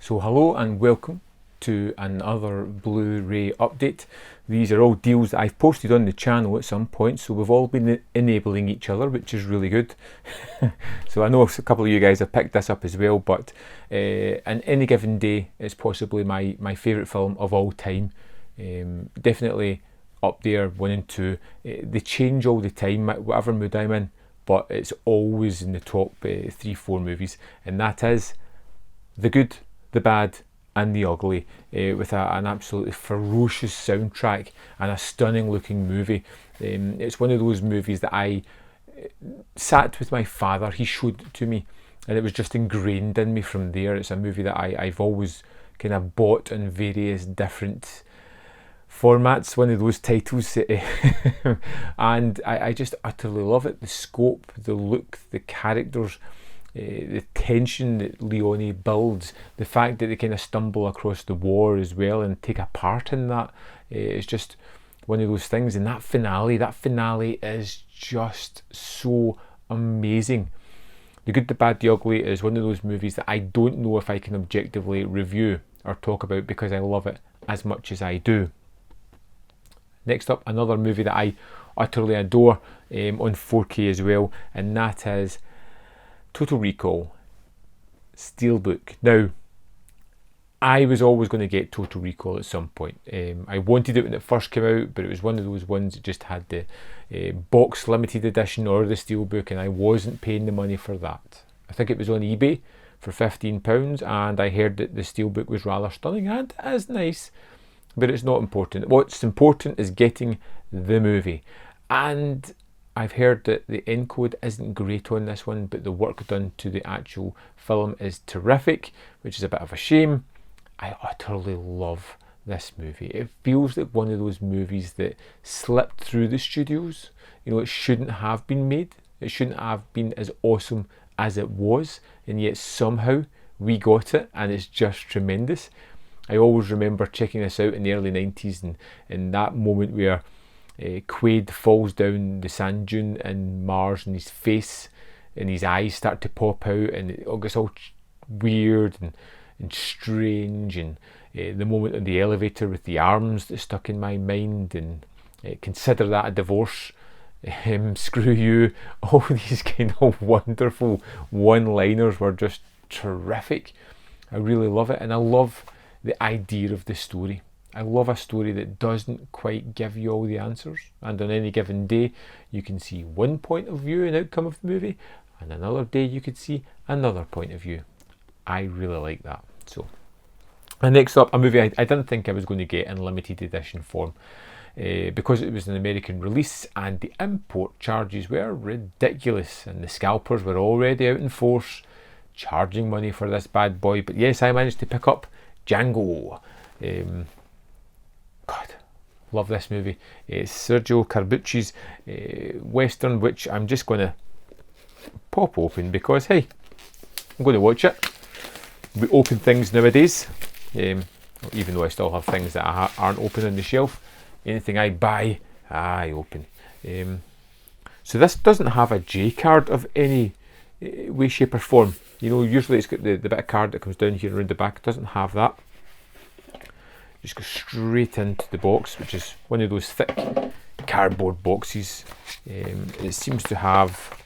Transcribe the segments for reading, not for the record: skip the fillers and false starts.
So hello and welcome to another Blu-ray update. These are all deals that I've posted on the channel at some point, so we've all been enabling each other, which is really good. So I know a couple of you guys have picked this up as well, but on any given day it's possibly my favourite film of all time. Definitely up there, 1 and 2. They change all the time, whatever mood I'm in, but it's always in the top 3-4 movies, and that is The Good, The Bad and The Ugly, with an absolutely ferocious soundtrack and a stunning looking movie. It's one of those movies that I sat with my father, he showed it to me, and it was just ingrained in me from there. It's a movie that I've always kind of bought in various different formats, one of those titles, and I just utterly love it. The scope, the look, the characters, the tension that Leone builds, the fact that they kind of stumble across the war as well and take a part in that, is just one of those things. And that finale is just so amazing. The Good, the Bad, the Ugly is one of those movies that I don't know if I can objectively review or talk about because I love it as much as I do. Next up, another movie that I utterly adore, on 4K as well, and that is Total Recall Steelbook. Now, I was always going to get Total Recall at some point. I wanted it when it first came out, but it was one of those ones that just had the box limited edition or the Steelbook, and I wasn't paying the money for that. I think it was on eBay for £15, and I heard that the Steelbook was rather stunning and as nice, but it's not important. What's important is getting the movie, and I've heard that the encode isn't great on this one, but the work done to the actual film is terrific, which is a bit of a shame. I utterly love this movie. It feels like one of those movies that slipped through the studios. You know, it shouldn't have been made. It shouldn't have been as awesome as it was, and yet somehow we got it, and it's just tremendous. I always remember checking this out in the early 90s, and in that moment where Quaid falls down the sand dune in Mars, and his face and his eyes start to pop out, and it gets all weird and strange, and the moment in the elevator with the arms that stuck in my mind, and consider that a divorce, screw you. All these kind of wonderful one-liners were just terrific. I really love it, and I love the idea of the story. I love a story that doesn't quite give you all the answers, and on any given day you can see one point of view and outcome of the movie, and another day you could see another point of view. I really like that. So, and next up, a movie I didn't think I was going to get in limited edition form, because it was an American release and the import charges were ridiculous, and the scalpers were already out in force charging money for this bad boy. But yes, I managed to pick up Django. God, love this movie. It's Sergio Corbucci's Western, which I'm just going to pop open because, hey, I'm going to watch it. We open things nowadays, even though I still have things that aren't open on the shelf. Anything I buy, I open. So this doesn't have a J card of any way, shape or form. You know, usually it's got the bit of card that comes down here around the back. It doesn't have that. Just go straight into the box, which is one of those thick cardboard boxes. It seems to have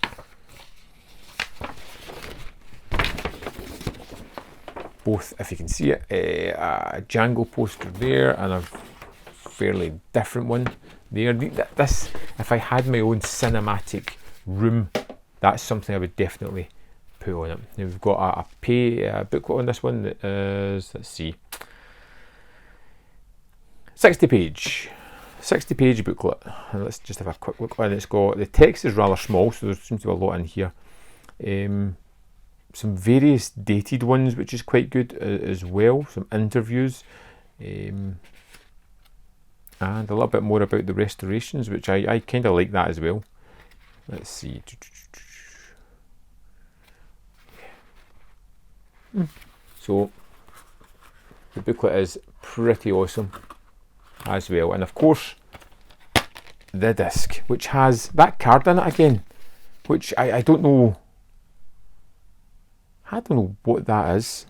both, if you can see it, a Django poster there and a fairly different one there. This, if I had my own cinematic room, that's something I would definitely put on it. Now we've got a booklet on this one that is, let's see, 60 page booklet, and let's just have a quick look. And it's got, the text is rather small, so there seems to be a lot in here. Some various dated ones, which is quite good as well. Some interviews, and a little bit more about the restorations, which I kind of like that as well. Let's see. So the booklet is pretty awesome as well, and of course the disc, which has that card in it again, which I don't know what that is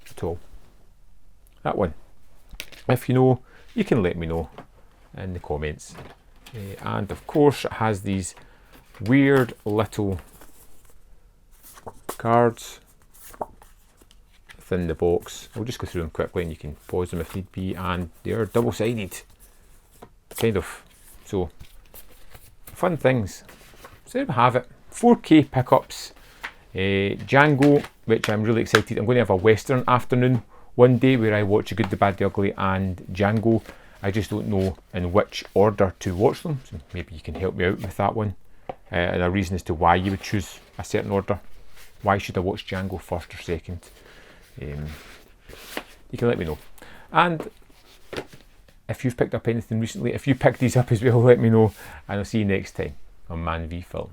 at all. that one. If you know, you can let me know in the comments. And of course it has these weird little cards within the box. I'll just go through them quickly and you can pause them if need be, and they're double-sided, kind of. So, fun things. So there we have it. 4K pickups, Django, which I'm really excited. I'm going to have a Western afternoon one day where I watch A Good, the Bad, the Ugly and Django. I just don't know in which order to watch them, so maybe you can help me out with that one. And a reason as to why you would choose a certain order. Why should I watch Django first or second? You can let me know. And if you've picked up anything recently, if you picked these up as well, let me know. And I'll see you next time on ManVFilm.